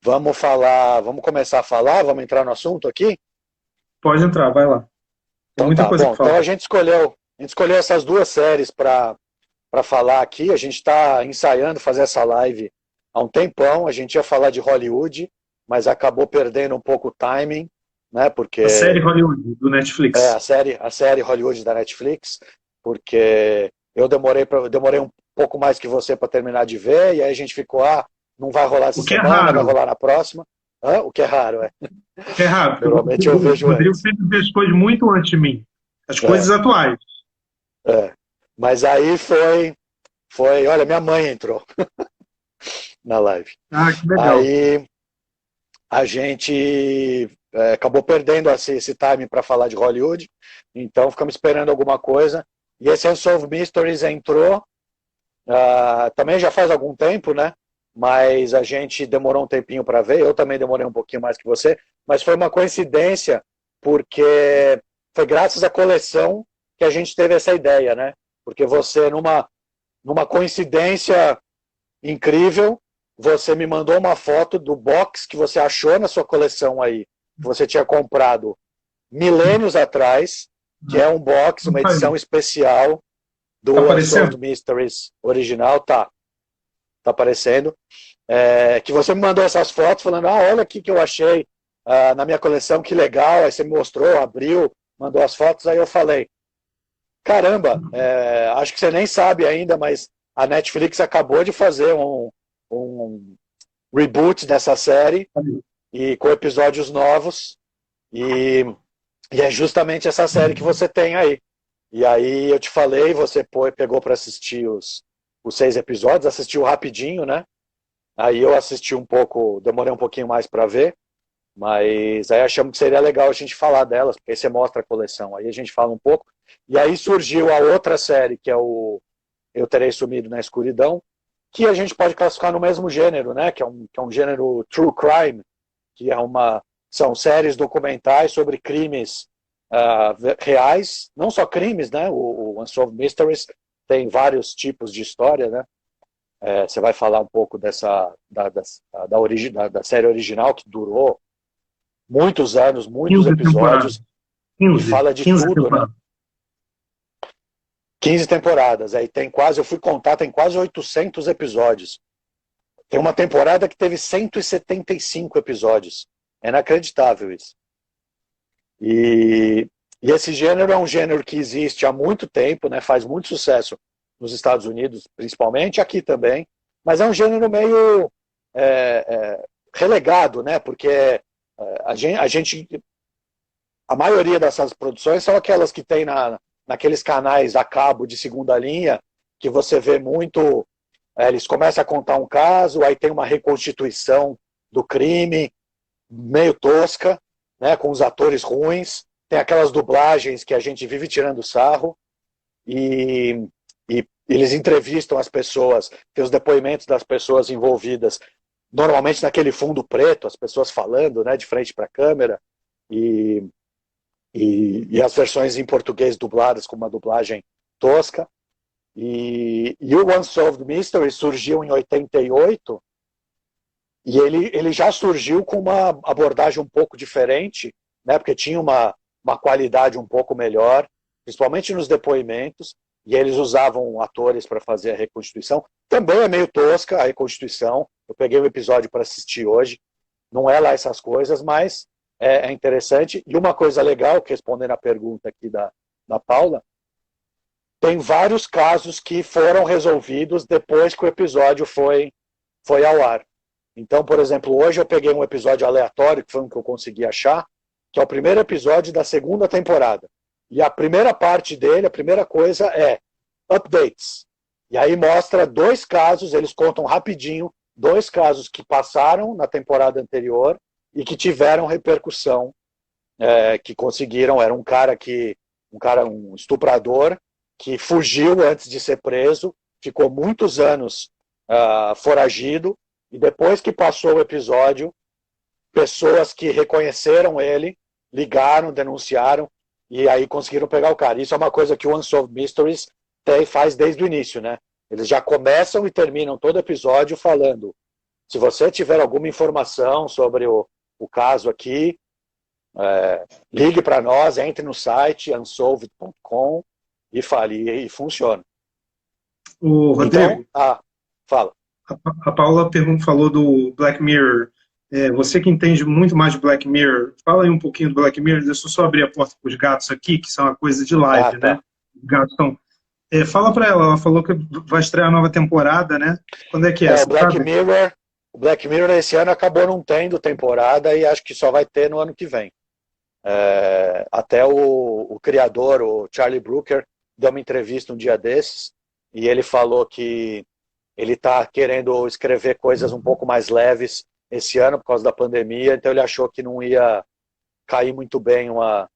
Vamos falar, vamos começar a falar, vamos entrar no assunto aqui? Pode entrar, vai lá. Tem Então muita tá, coisa bom, para então falar. a gente escolheu essas duas séries para falar aqui. A gente está ensaiando fazer essa live há um tempão. A gente ia falar de Hollywood, mas acabou perdendo um pouco o timing, né? A série Porque Hollywood, do a Netflix. série Hollywood da Netflix, porque demorei um pouco mais que você para terminar de ver, e aí a gente ficou, não vai rolar essa O que é semana, vai raro. rolar na próxima. O que é raro, é. O que é raro, porque Normalmente eu o vejo Rodrigo antes. sempre vê as coisas muito antes de mim. As coisas É, atuais. é. Mas aí olha, minha mãe entrou na live. Ah, que legal. Aí a gente acabou perdendo esse time para falar de Hollywood, então ficamos esperando alguma coisa. E esse Unsolved Mysteries entrou, também já faz algum tempo, né? Mas a gente demorou um tempinho para ver, eu também demorei um pouquinho mais que você, mas foi uma coincidência, porque foi graças à coleção que a gente teve essa ideia, né? Porque você, numa coincidência incrível, você me mandou uma foto do box que você achou na sua coleção aí, que você tinha comprado milênios atrás, que é um box, Não uma tá edição aí. especial Tá do Unsolved aparecendo? Mysteries original, tá aparecendo. Que você me mandou essas fotos falando, olha aqui que eu achei na minha coleção, que legal. Aí você me mostrou, abriu, mandou as fotos, aí eu falei, caramba, acho que você nem sabe ainda, mas a Netflix acabou de fazer um reboot dessa série e com episódios novos e, e é justamente essa série que você tem aí. E aí eu te falei, você pegou para assistir os 6 episódios, assistiu rapidinho, né? Aí eu assisti um pouco, demorei um pouquinho mais para ver, mas aí achamos que seria legal a gente falar delas, porque aí você mostra a coleção, aí a gente fala um pouco. E aí surgiu a outra série, que é o Eu Terei Sumido na Escuridão, que a gente pode classificar no mesmo gênero, né? Que é um gênero true crime, que são séries documentais sobre crimes reais, não só crimes, né? O Unsolved Mysteries tem vários tipos de história, né? Você vai falar um pouco da série original, que durou muitos anos, muitos 15 temporadas. episódios, e 15. fala de 15 tudo, né? temporadas. 15 temporadas, aí eu fui contar, tem quase 800 episódios. Tem uma temporada que teve 175 episódios. É inacreditável isso. E, e esse gênero é um gênero que existe há muito tempo, né? Faz muito sucesso nos Estados Unidos, principalmente, aqui também, mas é um gênero meio relegado, né? Porque a maioria dessas produções são aquelas que tem naqueles canais a cabo de segunda linha, que você vê muito. Eles começam a contar um caso, aí tem uma reconstituição do crime, meio tosca, né, com os atores ruins. Tem aquelas dublagens que a gente vive tirando sarro. E, e eles entrevistam as pessoas, tem os depoimentos das pessoas envolvidas, normalmente naquele fundo preto, as pessoas falando, né, de frente para a câmera. E, e as versões em português dubladas com uma dublagem tosca. E o Unsolved Mystery surgiu em 88 e ele já surgiu com uma abordagem um pouco diferente, né, porque tinha uma qualidade um pouco melhor, principalmente nos depoimentos, e eles usavam atores para fazer a reconstituição. Também é meio tosca a reconstituição, eu peguei um episódio para assistir hoje, não é lá essas coisas, mas é interessante. E uma coisa legal, respondendo a pergunta aqui da Paula, tem vários casos que foram resolvidos depois que o episódio foi ao ar. Então, por exemplo, hoje eu peguei um episódio aleatório, que foi um que eu consegui achar, que é o primeiro episódio da segunda temporada. E a primeira parte dele, a primeira coisa é updates. E aí mostra 2 casos, eles contam rapidinho 2 casos que passaram na temporada anterior e que tiveram repercussão, que conseguiram. Era um estuprador que fugiu antes de ser preso, ficou muitos anos foragido, e depois que passou o episódio, pessoas que reconheceram ele ligaram, denunciaram, e aí conseguiram pegar o cara. Isso é uma coisa que o Unsolved Mysteries faz desde o início, né? Eles já começam e terminam todo episódio falando: Se você tiver alguma informação sobre o caso aqui, ligue para nós, entre no site unsolved.com e fale, e funciona. O Rodrigo, então, fala. A Paula falou do Black Mirror. Você que entende muito mais de Black Mirror, fala aí um pouquinho do Black Mirror. Deixa eu só abrir a porta para os gatos aqui, que são uma coisa de live, Tá. né? Os gatos estão... fala para ela falou que vai estrear a nova temporada, né? Quando é que é? O Black Mirror esse ano acabou não tendo temporada e acho que só vai ter no ano que vem. Até o criador, o Charlie Brooker, deu uma entrevista um dia desses e ele falou que ele está querendo escrever coisas um pouco mais leves esse ano por causa da pandemia, então ele achou que não ia cair muito bem uma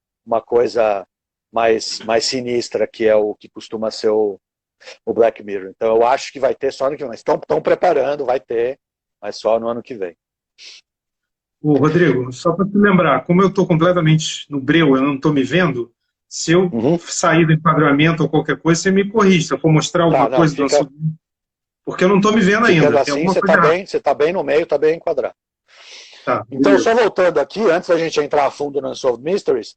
coisa mais sinistra, que é o que costuma ser o Black Mirror. Então eu acho que vai ter só no que vem. Estão preparando, vai ter, mas só no ano que vem. Ô, Rodrigo, só para te lembrar, como eu estou completamente no breu, eu não estou me vendo, se eu sair do enquadramento ou qualquer coisa, você me corrige. Se eu for mostrar alguma coisa... Porque eu não estou me vendo ainda. Assim, você está bem no meio, está bem enquadrado. Tá, então, só voltando aqui, antes da gente entrar a fundo no Unsolved Mysteries,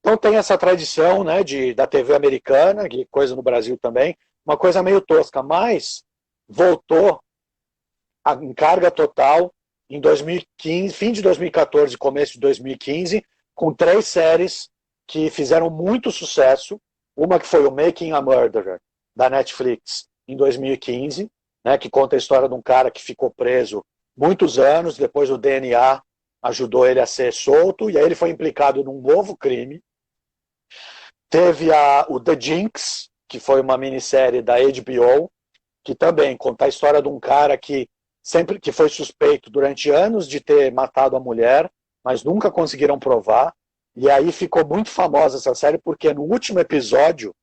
então tem essa tradição, né, da TV americana, que coisa no Brasil também, uma coisa meio tosca, mas voltou em carga total em 2015, fim de 2014, começo de 2015, com 3 séries que fizeram muito sucesso. Uma que foi o Making a Murderer, da Netflix, em 2015, né, que conta a história de um cara que ficou preso muitos anos, depois o DNA ajudou ele a ser solto, e aí ele foi implicado num novo crime. Teve o The Jinx, que foi uma minissérie da HBO, que também conta a história de um cara que foi suspeito durante anos de ter matado a mulher, mas nunca conseguiram provar, e aí ficou muito famosa essa série, porque no último episódio,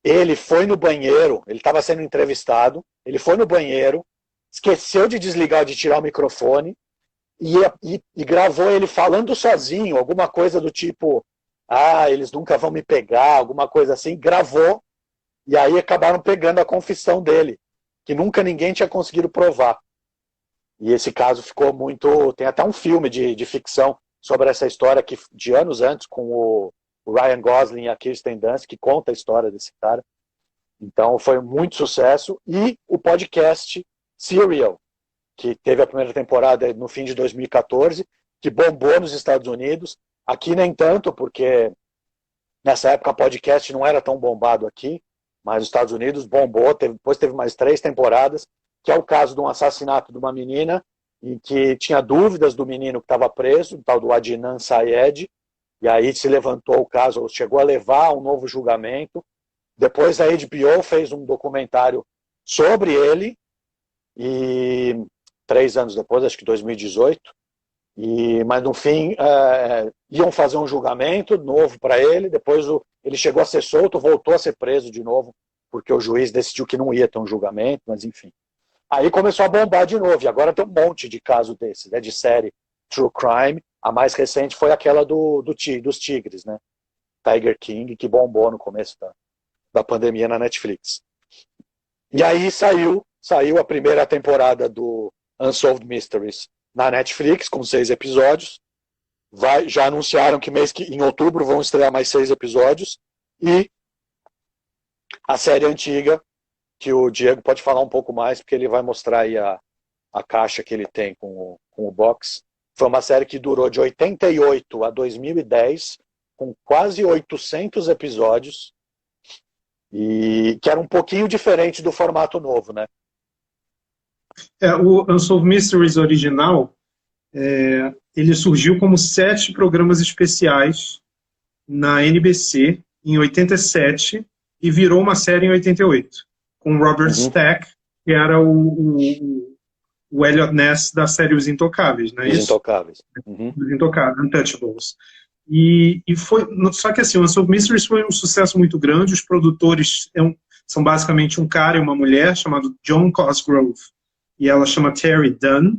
ele foi no banheiro, ele estava sendo entrevistado, ele foi no banheiro, esqueceu de desligar, de tirar o microfone, e gravou ele falando sozinho, alguma coisa do tipo, eles nunca vão me pegar, alguma coisa assim, gravou, e aí acabaram pegando a confissão dele, que nunca ninguém tinha conseguido provar. E esse caso ficou muito... Tem até um filme de ficção sobre essa história que, de anos antes, com o Ryan Gosling e a Kirsten Dunst, que conta a história desse cara. Então foi muito sucesso. E o podcast Serial, que teve a primeira temporada no fim de 2014, que bombou nos Estados Unidos. Aqui nem tanto, porque nessa época o podcast não era tão bombado aqui, mas os Estados Unidos bombou, depois teve mais 3 temporadas, que é o caso de um assassinato de uma menina, em que tinha dúvidas do menino que estava preso, o tal do Adnan Syed, e aí se levantou o caso, chegou a levar a um novo julgamento. Depois a HBO fez um documentário sobre ele, e 3 anos depois, acho que 2018, mas no fim iam fazer um julgamento novo para ele, depois ele chegou a ser solto, voltou a ser preso de novo, porque o juiz decidiu que não ia ter um julgamento, mas enfim. Aí começou a bombar de novo, e agora tem um monte de caso desses, né, de série True Crime. A mais recente foi aquela dos tigres, né, Tiger King, que bombou no começo da pandemia na Netflix. E aí saiu a primeira temporada do Unsolved Mysteries na Netflix, com 6 episódios. Já anunciaram que em outubro vão estrear mais 6 episódios. E a série antiga, que o Diego pode falar um pouco mais, porque ele vai mostrar aí a caixa que ele tem com o box. Foi uma série que durou de 88 a 2010, com quase 800 episódios, e que era um pouquinho diferente do formato novo, né? O Unsolved Mysteries original, ele surgiu como 7 programas especiais na NBC em 87 e virou uma série em 88, com Robert Stack, que era o Elliot Ness da série Os Intocáveis, não é isso? Os Intocáveis. Os Intocáveis, Untouchables. E foi, só que assim, o Unsolved Mysteries foi um sucesso muito grande. Os produtores são basicamente um cara e uma mulher chamado John Cosgrove, e ela chama Terry Dunn,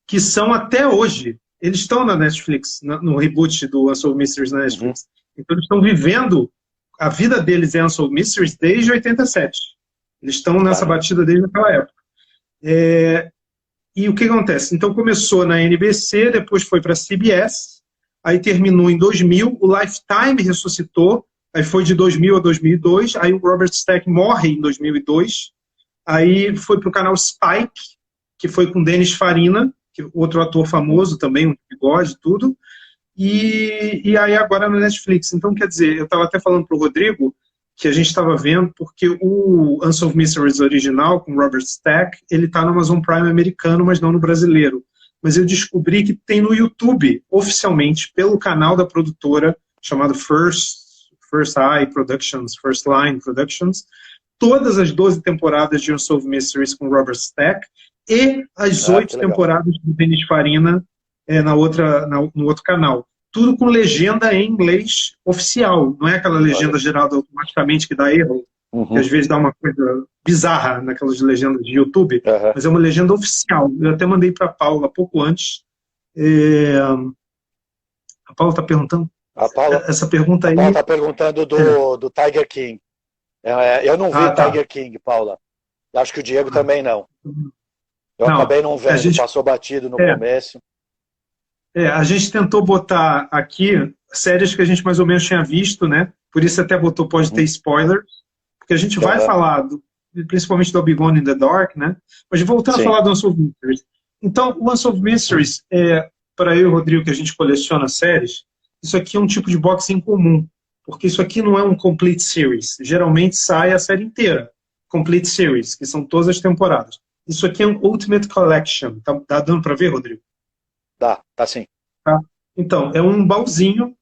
que são até hoje, eles estão na Netflix, no reboot do Unsolved Mysteries na Netflix. Então eles estão vivendo, a vida deles é Unsolved Mysteries desde 87. Eles estão nessa batida desde aquela época. E o que acontece? Então começou na NBC, depois foi para a CBS, aí terminou em 2000, o Lifetime ressuscitou, aí foi de 2000 a 2002, aí o Robert Stack morre em 2002, aí foi para o canal Spike, que foi com Dennis Farina, que é outro ator famoso também, um bigode, tudo, e aí agora na Netflix. Então, quer dizer, eu estava até falando para o Rodrigo que a gente estava vendo, porque o Unsolved Mysteries original, com Robert Stack, ele está no Amazon Prime americano, mas não no brasileiro. Mas eu descobri que tem no YouTube, oficialmente, pelo canal da produtora, chamado First Eye Productions, First Line Productions, todas as 12 temporadas de Unsolved Mysteries com Robert Stack e as 8 temporadas de Dennis Farina no outro canal. Tudo com legenda em inglês oficial, não é aquela legenda gerada automaticamente que dá erro, que às vezes dá uma coisa bizarra naquelas legendas de YouTube, mas é uma legenda oficial. Eu até mandei para a Paula pouco antes. A Paula está perguntando? Essa pergunta aí... A Paula está perguntando do Tiger King. Eu não vi Tiger King, Paula. Acho que o Diego também não. Eu acabei não vendo, passou batido no começo. A gente tentou botar aqui séries que a gente mais ou menos tinha visto, né? Por isso até botou pode ter spoilers, porque a gente vai falar principalmente do Obi-Wan in the Dark, né? Mas voltando a falar do Unsolved Mysteries. Então, o Unsolved Mysteries, para eu e o Rodrigo, que a gente coleciona séries, isso aqui é um tipo de box em comum, porque isso aqui não é um complete series. Geralmente sai a série inteira, complete series, que são todas as temporadas. Isso aqui é um Ultimate Collection. Tá dando para ver, Rodrigo? Tá sim. Então, é um baúzinho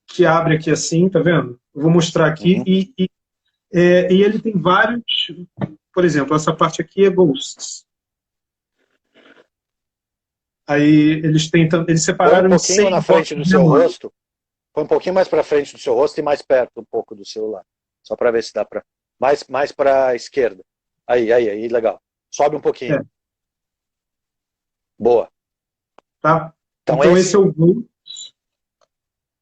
que abre aqui assim, tá vendo? Eu vou mostrar aqui. E ele tem vários... Por exemplo, essa parte aqui é Ghosts. Aí eles separaram um pouquinho na frente do seu rosto. Põe um pouquinho mais para frente do seu rosto e mais perto um pouco do celular. Só para ver se dá para... Mais para a esquerda. Aí, legal. Sobe um pouquinho. Boa. Tá? Então esse é o Ghost.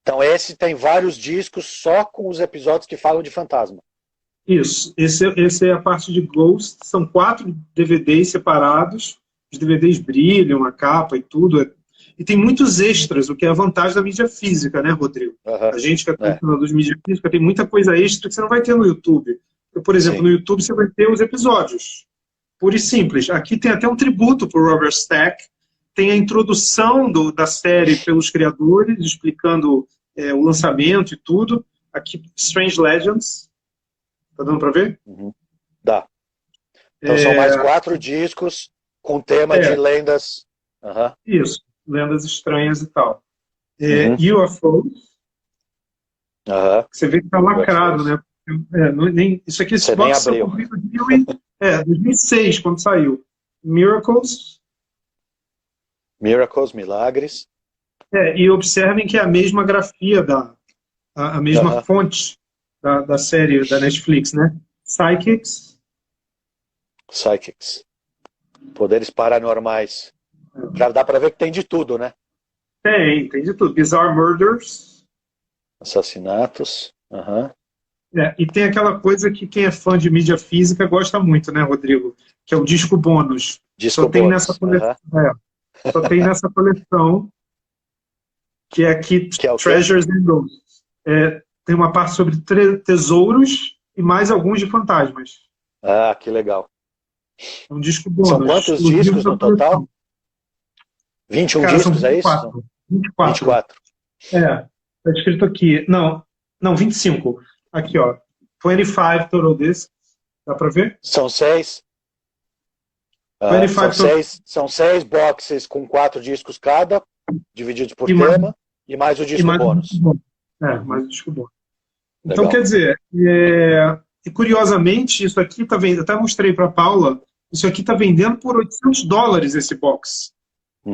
Então esse tem vários discos só com os episódios que falam de fantasma. Isso. Esse é a parte de Ghost. São 4 DVDs separados. Os DVDs brilham, a capa e tudo. E tem muitos extras, o que é a vantagem da mídia física, né, Rodrigo? A gente que é colecionador de mídia física tem muita coisa extra que você não vai ter no YouTube. Por exemplo, no YouTube você vai ter os episódios. Puro e simples. Aqui tem até um tributo para o Robert Stack. Tem a introdução da série pelos criadores, explicando o lançamento e tudo. Aqui, Strange Legends. Tá dando para ver? Dá. Então são mais 4 discos com tema de lendas. Isso, lendas estranhas e tal. UFOs. Você vê que está lacrado, né? Isso aqui, esse box só publicou em 2006, quando saiu. Miracles, Milagres. E observem que é a mesma grafia, a mesma fonte da série da Netflix, né? Psychics. Poderes paranormais. Já dá para ver que tem de tudo, né? Tem de tudo. Bizarre Murders. Assassinatos. E tem aquela coisa que quem é fã de mídia física gosta muito, né, Rodrigo? Que é o disco bônus. Só tem nessa coleção. Só tem nessa coleção, que é aqui Treasures and Ghosts. Tem uma parte sobre tesouros e mais alguns de fantasmas. Que legal. É um disco bônus. São quantos discos no total? 21 discos, é isso? 24. Tá escrito aqui. Não, 25. Aqui, ó. 25 total discs. Dá pra ver? São 6. São 6 boxes com 4 discos cada, divididos por tema, e mais o disco bônus. Mais o disco bônus. Então, quer dizer, e curiosamente, isso aqui tá vendendo, até mostrei para a Paula, isso aqui tá vendendo por $800 esse box.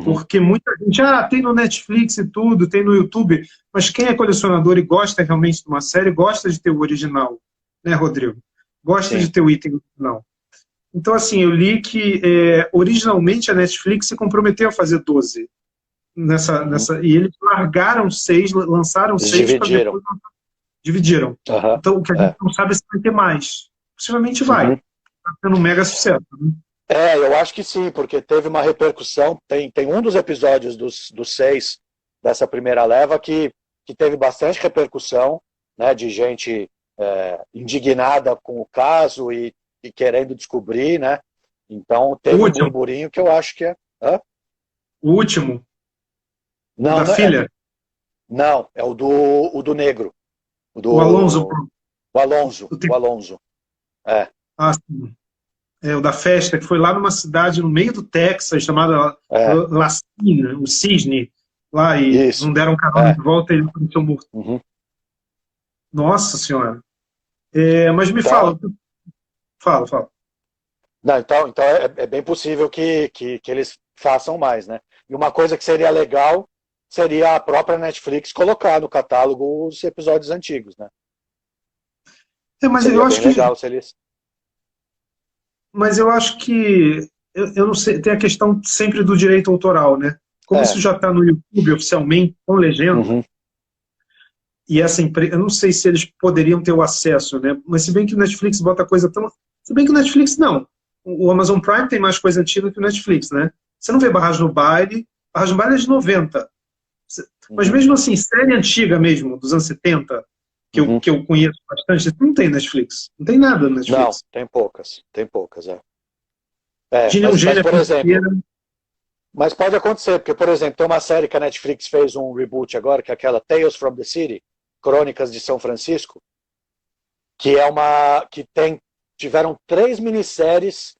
Porque muita gente, tem no Netflix e tudo, tem no YouTube, mas quem é colecionador e gosta realmente de uma série, gosta de ter o original, né, Rodrigo? Gosta de ter o item original. Então, assim, eu li que originalmente a Netflix se comprometeu a fazer 12. E eles largaram 6, lançaram 6 para depois dividiram. Então, o que a gente não sabe é se vai ter mais. Possivelmente vai. Está sendo um mega sucesso. Né? Eu acho que sim, porque teve uma repercussão. Tem um dos episódios dos 6 dessa primeira leva que teve bastante repercussão, né, de gente indignada com o caso e querendo descobrir, né? Então teve um burburinho que eu acho que é. Hã? O último? Não, da filha? Não, é o do negro. O Alonso. O Alonso. É. Ah, sim. O da festa, que foi lá numa cidade no meio do Texas, chamada Lacina, o Cisne, lá, e Isso. não deram carona de volta e ele apareceu morto. Uhum. Nossa Senhora. Mas me Então, fala. Não, então é bem possível que eles façam mais, né? E uma coisa que seria legal seria a própria Netflix colocar no catálogo os episódios antigos, né? Mas seria eu acho bem legal se eles... Mas eu acho que, eu não sei, tem a questão sempre do direito autoral, né? Como isso já está no YouTube oficialmente, com legenda, e essa empresa, eu não sei se eles poderiam ter o acesso, né? Mas se bem que o Netflix bota coisa tão... Se bem que o Netflix não. O Amazon Prime tem mais coisa antiga que o Netflix, né? Você não vê Barragem no Baile é de 90. Mas mesmo assim, série antiga mesmo, dos anos 70, que eu conheço bastante, não tem Netflix. Não tem nada no Netflix. Não, tem poucas, mas por exemplo, mas pode acontecer, porque, por exemplo, tem uma série que a Netflix fez um reboot agora, que é aquela Tales from the City, Crônicas de São Francisco, que tiveram 3 minisséries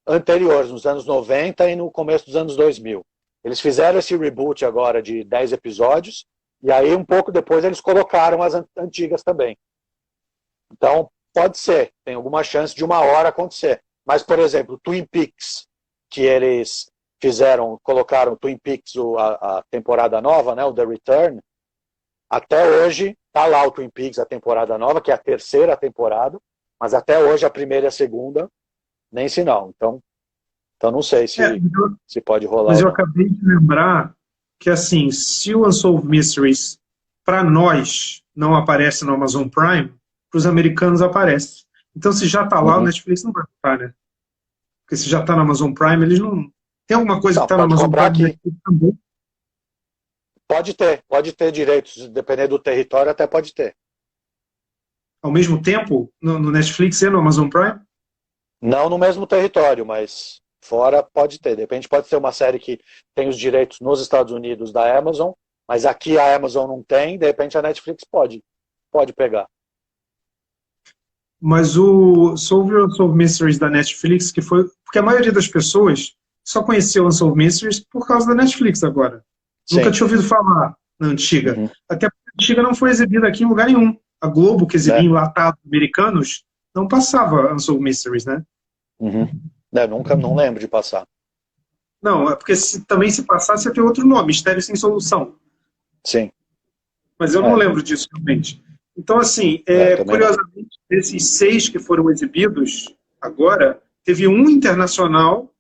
anteriores, nos anos 90 e no começo dos anos 2000. Eles fizeram esse reboot agora de 10 episódios, e aí um pouco depois eles colocaram as antigas também. Então, pode ser, tem alguma chance de uma hora acontecer. Mas, por exemplo, Twin Peaks, que eles colocaram Twin Peaks, a temporada nova, né, o The Return, até hoje está lá o Twin Peaks, a temporada nova, que é a terceira temporada, mas até hoje a primeira e a segunda, nem sinal. Então não sei se pode rolar. Mas eu acabei de lembrar que, assim, se o Unsolved Mysteries, para nós, não aparece no Amazon Prime, para os americanos aparece. Então, se já está lá, o Netflix não vai estar, né? Porque se já está no Amazon Prime, eles não... Tem alguma coisa que está no Amazon Prime também? Pode ter direitos, dependendo do território, até pode ter. Ao mesmo tempo, no Netflix e no Amazon Prime? Não no mesmo território, mas fora pode ter. De repente pode ter uma série que tem os direitos nos Estados Unidos da Amazon, mas aqui a Amazon não tem, de repente a Netflix pode pegar. Mas o Unsolved Mysteries da Netflix, que foi... Porque a maioria das pessoas só conheceu o Unsolved Mysteries por causa da Netflix agora. Sim. Nunca tinha ouvido falar na antiga. Até porque a antiga não foi exibida aqui em lugar nenhum. A Globo, que exibia enlatados americanos, não passava Unsolved Mysteries, né? Não lembro de passar. Não, é porque também se passasse ia ter outro nome, Mistério Sem Solução. Sim. Mas eu não lembro disso realmente. Então, assim, curiosamente, desses 6 que foram exibidos agora, teve um internacional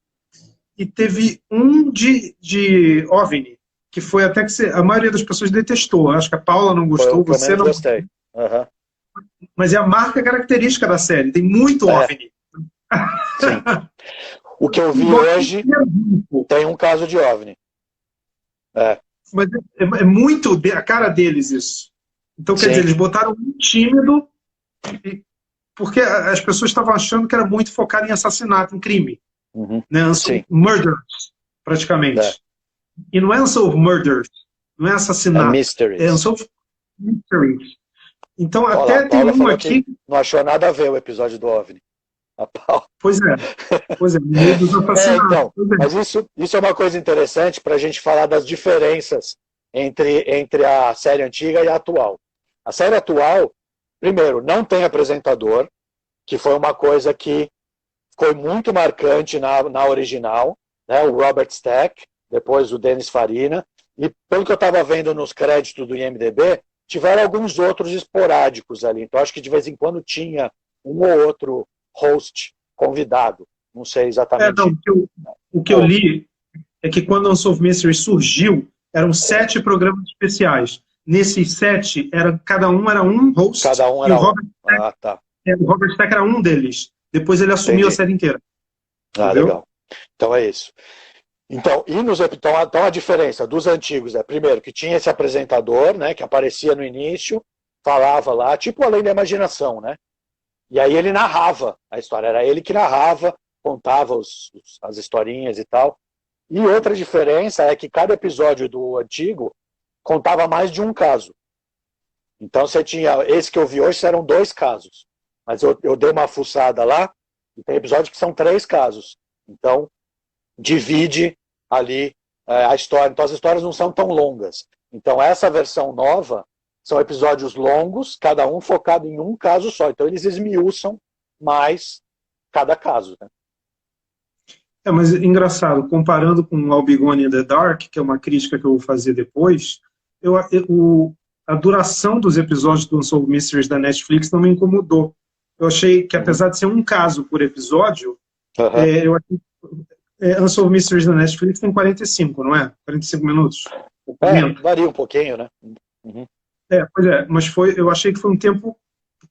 e teve um de OVNI, que foi até que a maioria das pessoas detestou. Acho que a Paula não gostou, você não gostei. Mas é a marca característica da série, tem muito OVNI. Sim. O que eu vi hoje tem um caso de OVNI. Mas é muito a cara deles isso. Então, quer dizer, eles botaram um tímido, porque as pessoas estavam achando que era muito focado em assassinato, em crime. Né? Unsolved Murders, praticamente. E não é Unsolved Murders, não é assassinato. É Unsolved Mysteries. Então, até tem um aqui... Não achou nada a ver o episódio do OVNI. Pois é, meio dos assassinatos. Mas isso é uma coisa interessante para a gente falar das diferenças entre a série antiga e a atual. A série atual, primeiro, não tem apresentador, que foi uma coisa que foi muito marcante na original, né? O Robert Stack, depois o Dennis Farina, e pelo que eu estava vendo nos créditos do IMDb, tiveram alguns outros esporádicos ali, então acho que de vez em quando tinha um ou outro host convidado, não sei exatamente. O que eu li é que quando o Unsolved Mystery surgiu, eram 7 programas especiais. Nesses 7, cada um era um host. Cada um era e o Robert Stack era um deles. Depois ele assumiu a série inteira. Legal. Então é isso. Então, então a diferença dos antigos é, primeiro, que tinha esse apresentador, né, que aparecia no início, falava lá, tipo Além da Imaginação, né? E aí ele narrava a história, era ele que narrava, contava as historinhas e tal. E outra diferença é que cada episódio do antigo contava mais de um caso. Então você tinha, esse que eu vi hoje eram 2 casos, mas eu dei uma fuçada lá, e tem episódios que são 3 casos. Então, divide ali a história. Então as histórias não são tão longas. Então essa versão nova são episódios longos, cada um focado em um caso só. Então eles esmiuçam mais cada caso, né? Mas engraçado, comparando com Albigon in the Dark, que é uma crítica que eu vou fazer depois, a duração dos episódios do Unsolved Mysteries da Netflix não me incomodou. Eu achei que, apesar de ser um caso por episódio, eu achei Unsolved Mysteries da Netflix tem 45, não é? 45 minutos. Varia um pouquinho, né? Uhum. Pois é, mas eu achei que foi um tempo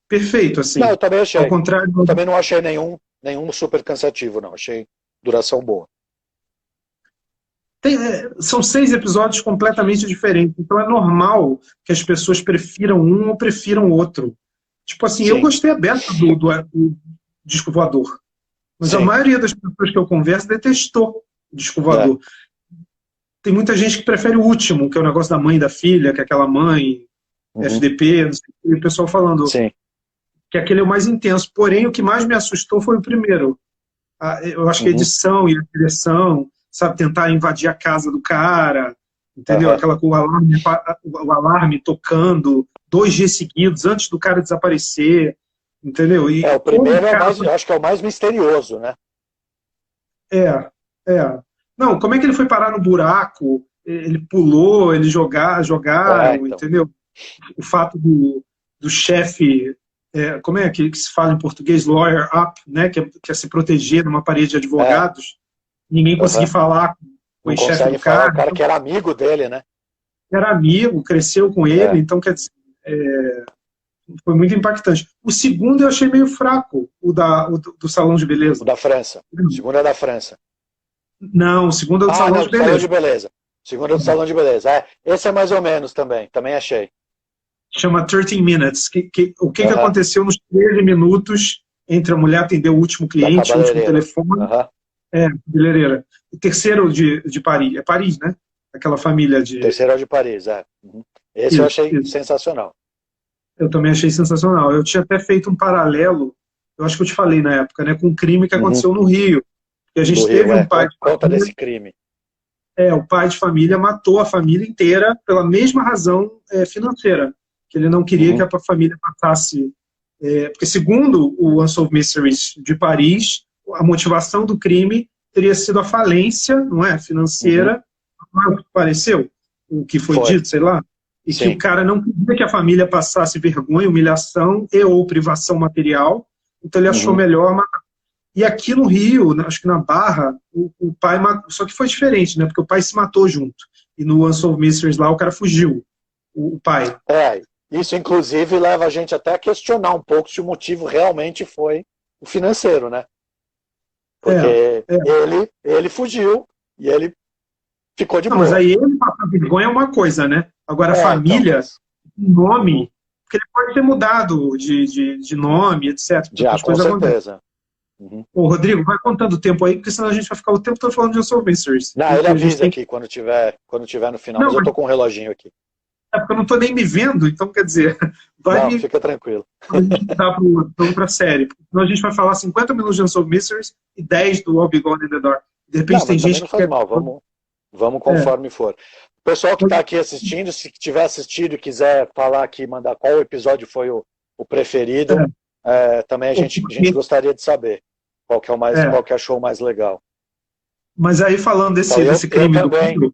perfeito, assim. Não, eu também achei. Ao contrário, eu também não achei nenhum super cansativo, não. Achei duração boa. São 6 episódios completamente diferentes, então é normal que as pessoas prefiram um ou prefiram outro. Tipo assim, eu gostei aberto do Disco Voador, mas a maioria das pessoas que eu converso detestou o Disco Voador. Tem muita gente que prefere o último, que é o negócio da mãe e da filha, que é aquela mãe, FDP, não sei o que, o pessoal falando que aquele é o mais intenso. Porém, o que mais me assustou foi o primeiro. Eu acho que a edição e a direção, sabe, tentar invadir a casa do cara, entendeu? Aquela com o alarme tocando 2 dias seguidos, antes do cara desaparecer, entendeu? E o primeiro eu acho que é o mais misterioso, né? Não, como é que ele foi parar no buraco? Ele pulou, eles jogaram, então. Entendeu? O fato do chefe, como é que se fala em português? Lawyer up, né? Que é se proteger numa parede de advogados. Ninguém conseguia falar com o chefe do cara. O cara que era amigo dele, né? Era amigo, cresceu com ele, então quer dizer, foi muito impactante. O segundo eu achei meio fraco, o do Salão de Beleza. O da França. O segundo é da França. Não, o segundo é do Salão de Beleza. Salão de Beleza. O segundo é do Salão de Beleza. Esse é mais ou menos também achei. Chama 13 Minutes. O que aconteceu nos 13 minutos entre a mulher atender o último cliente, o último telefone. Cabeleireira. O terceiro de Paris. É Paris, né? Aquela família de... O terceiro é o de Paris, Esse eu achei sensacional. Eu também achei sensacional. Eu tinha até feito um paralelo, eu acho que eu te falei na época, né? Com um crime que aconteceu no Rio. E a gente teve um pai de conta desse crime. O pai de família matou a família inteira pela mesma razão financeira. Que ele não queria que a família passasse... porque segundo o Unsolved Mysteries de Paris, a motivação do crime teria sido a falência, não é, financeira, não é o que pareceu, o que foi dito, sei lá, e que o cara não queria que a família passasse vergonha, humilhação e ou privação material, então ele achou melhor matar. E aqui no Rio, acho que na Barra, o pai matou, só que foi diferente, né, porque o pai se matou junto, e no Unsolved Mysteries lá o cara fugiu, o pai. Isso inclusive leva a gente até a questionar um pouco se o motivo realmente foi o financeiro, né? Porque ele fugiu e ele ficou de boa. Mas aí ele passar vergonha é uma coisa, né? Agora a família, nome, porque ele pode ter mudado de nome, etc. Com certeza. Ô, Rodrigo, vai contando o tempo aí, porque senão a gente vai ficar o tempo todo falando de Unsolved Mysteries. Não, ele avisa aqui quando tiver no final, mas eu tô com um reloginho aqui. Porque eu não tô nem me vendo, então quer dizer... fica tranquilo. A gente dá pra série. Senão a gente vai falar 50 minutos de Unsolved Mysteries e 10 do Albigon in the Dark. De repente tem gente que... Não faz mal, vamos conforme for. O pessoal que está aqui assistindo, se tiver assistido e quiser falar aqui, mandar qual episódio foi o preferido, também a gente gostaria de saber qual que achou o mais legal. Mas aí falando desse crime do Pedro...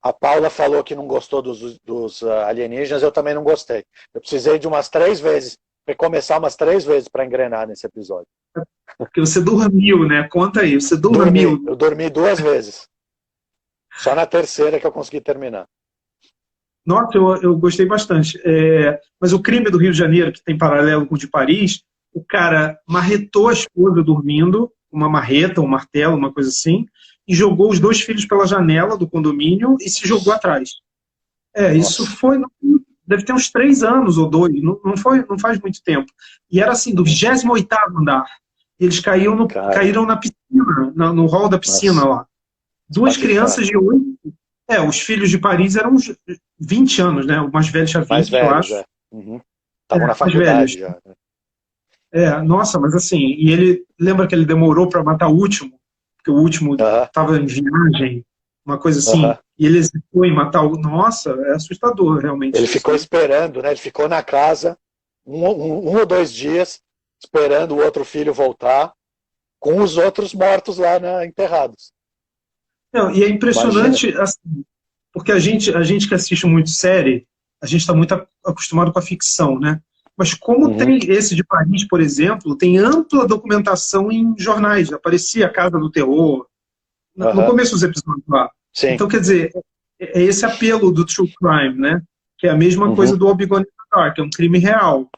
A Paula falou que não gostou dos alienígenas, eu também não gostei. Eu precisei de umas 3 vezes, recomeçar umas 3 vezes para engrenar nesse episódio. Porque você dormiu, né? Conta aí, você dormiu. Eu dormi 2 vezes. Só na terceira que eu consegui terminar. Nossa, eu gostei bastante. Mas o crime do Rio de Janeiro, que tem paralelo com o de Paris, o cara marretou a esposa dormindo, uma marreta, um martelo, uma coisa assim, e jogou os 2 filhos pela janela do condomínio e se jogou atrás. Isso foi, deve ter uns 3 anos ou 2, não faz muito tempo. E era assim, do 28º andar. Eles caíram na piscina, no hall da piscina lá. 2 crianças de 8. Os filhos de Paris eram uns 20 anos, né? O mais velho tinha 20, mais velhos, eu acho. Estavam na faculdade já. Nossa, mas assim, e ele, lembra que ele demorou para matar o último? Porque o último estava em viagem, uma coisa assim, e ele hesitou em matar o... Nossa, é assustador, realmente. Ele ficou esperando, né? Ele ficou na casa um ou 2 dias, esperando o outro filho voltar, com os outros mortos lá enterrados. Não, e é impressionante, assim, porque a gente que assiste muito série, a gente está muito acostumado com a ficção, né? Mas como tem esse de Paris, por exemplo, tem ampla documentação em jornais. Aparecia a Casa do Terror, no começo dos episódios lá. Sim. Então, quer dizer, é esse apelo do true crime, né? Que é a mesma coisa do Obligón in the Dark, é um crime real.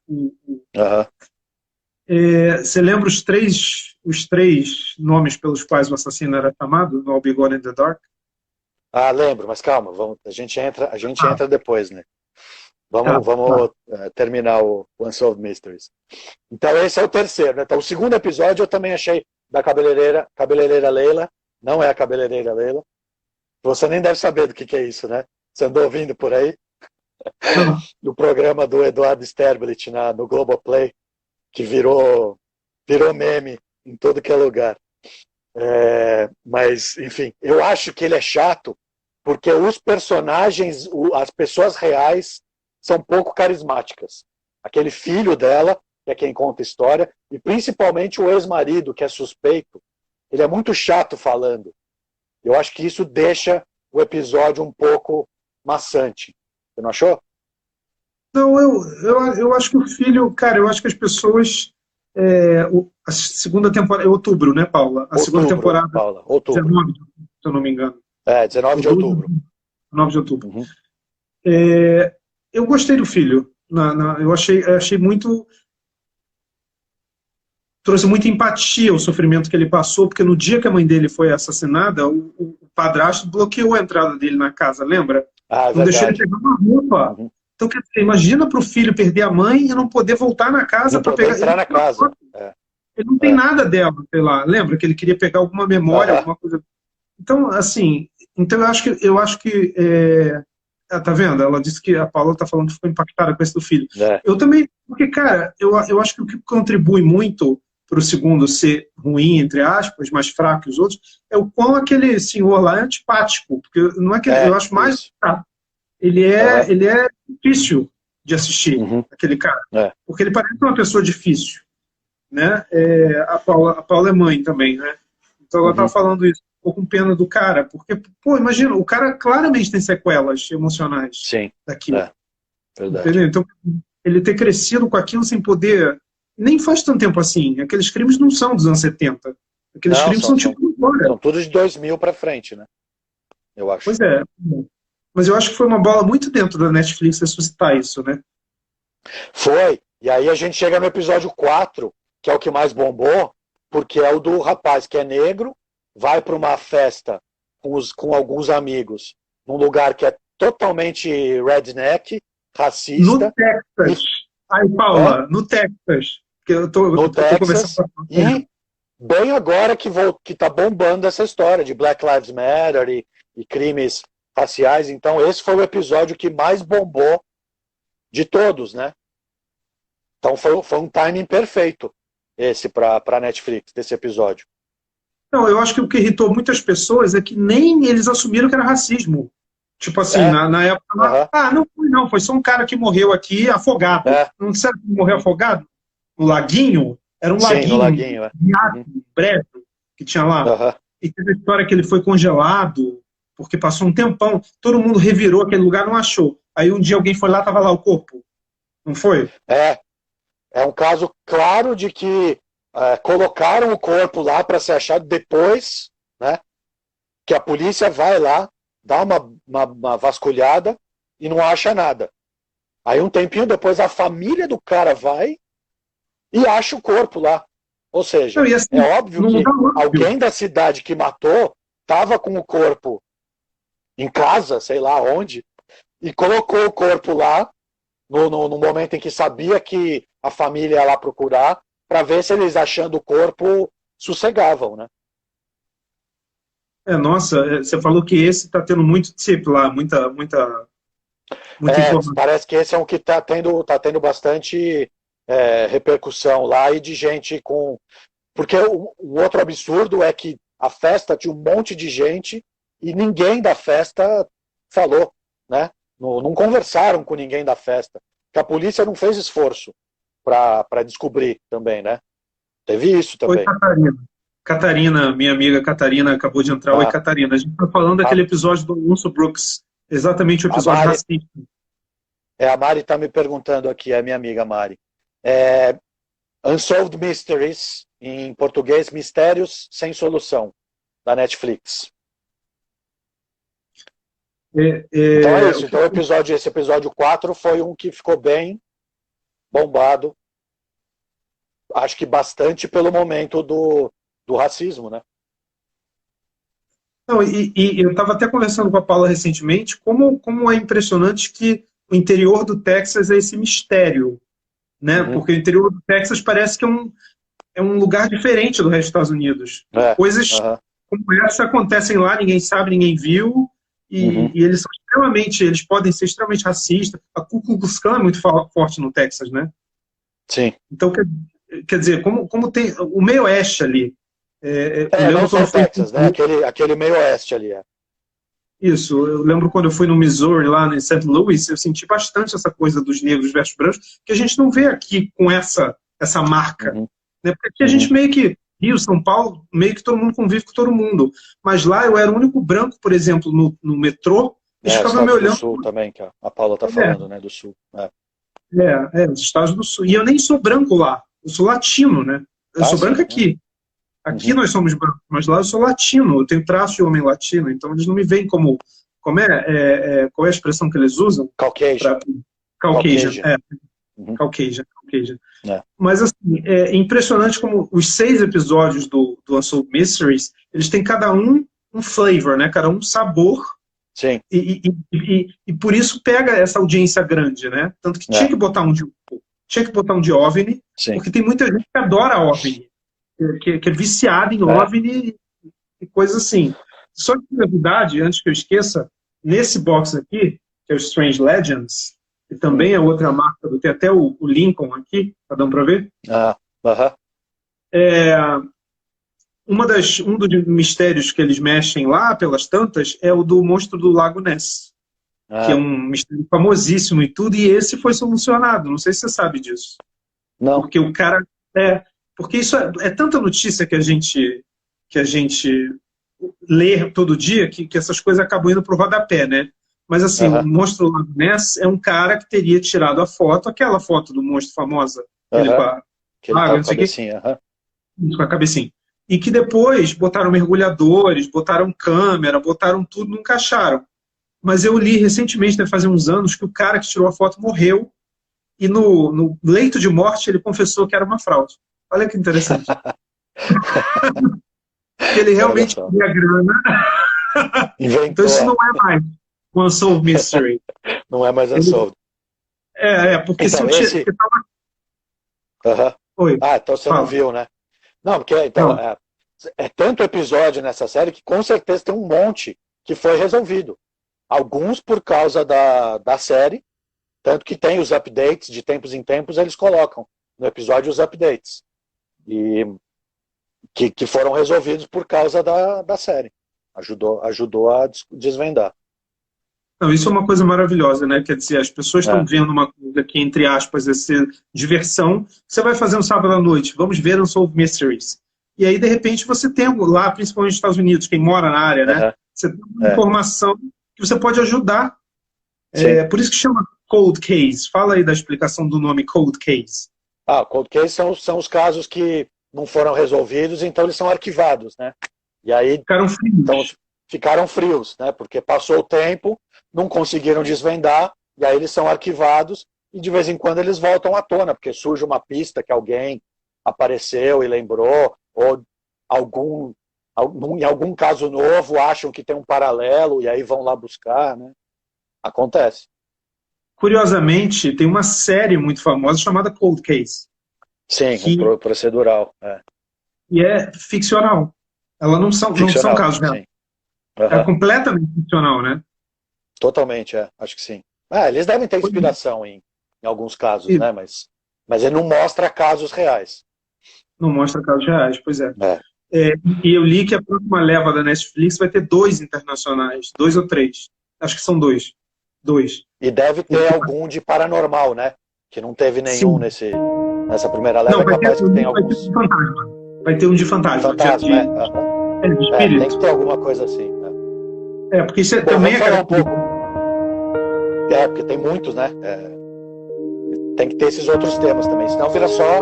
Você lembra os três nomes pelos quais o assassino era chamado no Obligón in the Dark? Lembro, mas calma, a gente entra depois, né? Vamos terminar o Unsolved Mysteries. Então esse é o terceiro, né? Então o segundo episódio eu também achei da cabeleireira Leila, não é a cabeleireira Leila. Você nem deve saber do que é isso, né? Você andou ouvindo por aí? No programa do Eduardo Sterblit no Globoplay, que virou meme em todo que é lugar. Mas, enfim, eu acho que ele é chato porque os personagens, as pessoas reais, são pouco carismáticas. Aquele filho dela, que é quem conta a história, e principalmente o ex-marido, que é suspeito, ele é muito chato falando. Eu acho que isso deixa o episódio um pouco maçante. Você não achou? Não, eu acho que o filho... Cara, eu acho que as pessoas... a segunda temporada... É outubro, né, Paula? Segunda temporada... Paula, outubro. 19, se eu não me engano. 19 de outubro. 19 de outubro. Eu gostei do filho. Eu achei muito... Trouxe muita empatia ao sofrimento que ele passou, porque no dia que a mãe dele foi assassinada, o padrasto bloqueou a entrada dele na casa, lembra? Não deixou ele pegar uma roupa. Então, quer dizer, imagina para o filho perder a mãe e não poder voltar na casa para pegar... entrar na casa. Ele não tem nada dela, sei lá. Lembra que ele queria pegar alguma memória, alguma coisa... Então, assim... Então, eu acho que tá vendo? Ela disse que a Paula tá falando que ficou impactada com esse do filho. Eu também... Porque, cara, eu acho que o que contribui muito para o segundo ser ruim, entre aspas, mais fraco que os outros, é o quão aquele senhor lá é antipático. Porque não é que eu acho mais... Ele é difícil de assistir, aquele cara. Porque ele parece uma pessoa difícil. Né? A Paula é mãe também, né? Então ela estava falando isso. Ficou com pena do cara. Porque, pô, imagina, o cara claramente tem sequelas emocionais daquilo. Verdade. Entendeu? Então, ele ter crescido com aquilo sem poder... Nem faz tanto tempo assim. Aqueles crimes não são dos anos 70. Aqueles crimes são tipo agora. São todos de 2000 para frente, né? Eu acho. Pois é. Mas eu acho que foi uma bola muito dentro da Netflix ressuscitar isso, né? Foi. E aí a gente chega no episódio 4, que é o que mais bombou, porque é o do rapaz que é negro, vai para uma festa com alguns amigos, num lugar que é totalmente redneck, racista. No Texas. Ai, Paula, no Texas. Que eu tô Texas, e bem agora que tá bombando essa história de Black Lives Matter e crimes raciais. Então esse foi o episódio que mais bombou de todos, né? Então foi um timing perfeito esse para Netflix, desse episódio. Não, eu acho que o que irritou muitas pessoas é que nem eles assumiram que era racismo. Tipo assim, na época, foi só um cara que morreu aqui afogado. Não sabe que morreu afogado? No laguinho? Era um laguinho. No laguinho, breve, que tinha lá. E teve a história que ele foi congelado, porque passou um tempão, todo mundo revirou aquele lugar, não achou. Aí um dia alguém foi lá, tava lá o corpo. Não foi? É um caso claro de que colocaram o corpo lá para ser achado depois, né? Que a polícia vai lá, dá uma vasculhada e não acha nada. Aí um tempinho depois a família do cara vai e acha o corpo lá. Ou seja, Não, e assim, é óbvio não que dá óbvio. alguém da cidade que matou estava com o corpo em casa, sei lá onde, e colocou o corpo lá no momento em que sabia que a família ia lá procurar, para ver se eles, achando o corpo, sossegavam, né? Nossa, você falou que esse está tendo muito tip lá, muita informação. Parece que esse é um que tá tendo bastante repercussão lá e de gente com. Porque o outro absurdo é que a festa tinha um monte de gente e ninguém da festa falou, né? Não conversaram com ninguém da festa. Que a polícia não fez esforço para descobrir também, né? Teve isso Oi, também. Catarina. Catarina, minha amiga Catarina acabou de entrar. Oi, Ah, Catarina. A gente está falando a, daquele episódio do Alonso Brooks, exatamente o a episódio Mari, racista. a Mari está me perguntando aqui, é minha amiga Mari. É, Unsolved Mysteries, em português, Mistérios Sem Solução, da Netflix. Então é isso. Então esse episódio 4 foi um que ficou bem bombado. Acho que bastante pelo momento do racismo, né? Não, e eu estava até conversando com a Paula recentemente, como é impressionante que o interior do Texas é esse mistério, né? Uhum. Porque o interior do Texas parece que é um lugar diferente do resto dos Estados Unidos. Coisas como essa acontecem lá, ninguém sabe, ninguém viu, e eles são eles podem ser extremamente racistas. A Ku Klux Klan é muito forte no Texas, né? Sim. Então, quer dizer, como tem o meio oeste ali. Eu lembro não só quando o Texas, né? Aquele meio oeste ali. Isso, eu lembro quando eu fui no Missouri, lá em St. Louis, eu senti bastante essa coisa dos negros versus brancos, que a gente não vê aqui com essa marca. Né? Porque aqui a gente meio que, Rio, São Paulo, meio que todo mundo convive com todo mundo. Mas lá eu era o único branco, por exemplo, no metrô, eles ficavam me olhando. Do Sul também, que a Paula está falando, né? Do Sul. Os Estados do Sul. E eu nem sou branco lá, eu sou latino, né? Eu sou branco aqui. Aqui nós somos brancos, mas lá eu sou latino, eu tenho traço de homem latino, então eles não me veem como qual é a expressão que eles usam? Caucasian. Caucasian. Caucasian. Mas assim, é impressionante como os 6 episódios do Unsolved Mysteries, eles têm cada um flavor, né? Cada um sabor. Sim. E por isso pega essa audiência grande, né? Tanto que tinha que botar um de OVNI, porque tem muita gente que adora OVNI. Que é viciado em OVNI e coisa assim. Só de curiosidade, antes que eu esqueça, nesse box aqui, que é o Strange Legends, que também é outra marca, tem até o Lincoln aqui, tá dando para ver? Um dos mistérios que eles mexem lá, pelas tantas, é o do monstro do Lago Ness, que é um mistério famosíssimo e tudo, e esse foi solucionado. Não sei se você sabe disso. Não. Porque o cara... Porque isso é tanta notícia que a gente lê todo dia que essas coisas acabam indo para o rodapé, né? Mas assim, o monstro Lago Ness é um cara que teria tirado a foto, aquela foto do monstro famosa, ele com a água, não sei o quê, com a cabecinha. E que depois botaram mergulhadores, botaram câmera, botaram tudo, nunca acharam. Mas eu li recentemente, deve fazer uns anos, que o cara que tirou a foto morreu e no leito de morte ele confessou que era uma fraude. Olha que interessante. Ele realmente queria grana. Inventou. Então isso não é mais um Unsolved Mystery. Não é mais Unsolved. Porque então, se eu Oi. Então você não viu, né? Não, porque então, é tanto episódio nessa série que com certeza tem um monte que foi resolvido. Alguns por causa da série, tanto que tem os updates, de tempos em tempos eles colocam no episódio os updates. E que foram resolvidos por causa da série. Ajudou a desvendar. Não, isso é uma coisa maravilhosa, né? Quer dizer, as pessoas estão vendo uma coisa que, entre aspas, é ser diversão. Você vai fazer um sábado à noite, vamos ver Unsolved Mysteries. E aí, de repente, você tem lá, principalmente nos Estados Unidos, quem mora na área, né? Você tem uma informação que você pode ajudar. Por isso que chama Cold Case. Fala aí da explicação do nome Cold Case. Cold Case são os casos que não foram resolvidos, então eles são arquivados, né? E aí ficaram frios, né? Porque passou o tempo, não conseguiram desvendar, e aí eles são arquivados, e de vez em quando eles voltam à tona, porque surge uma pista que alguém apareceu e lembrou, ou em algum caso novo acham que tem um paralelo e aí vão lá buscar, né? Acontece. Curiosamente, tem uma série muito famosa chamada Cold Case. Sim, que, procedural. que é ficcional. Ela não são casos reais. Uhum. É completamente ficcional, né? Totalmente, acho que sim. Eles devem ter inspiração em alguns casos, né? Mas ele não mostra casos reais. Não mostra casos reais, pois é. E eu li que a próxima leva da Netflix vai ter 2 internacionais, 2 ou 3. Acho que são 2. E deve ter algum de paranormal, né? Que não teve nenhum nessa primeira leva, não, capaz que tem alguns. Vai ter um de fantasma. Vai ter um de fantasma. Fantasma, de espírito. Tem que ter alguma coisa assim. Porque isso também vamos falar um pouco. Porque tem muitos, né? Tem que ter esses outros temas também, senão vira só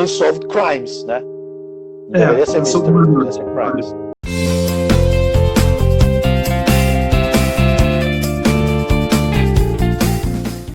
Unsolved Crimes, né? Não deveria ser Mystery, deveria ser Crimes.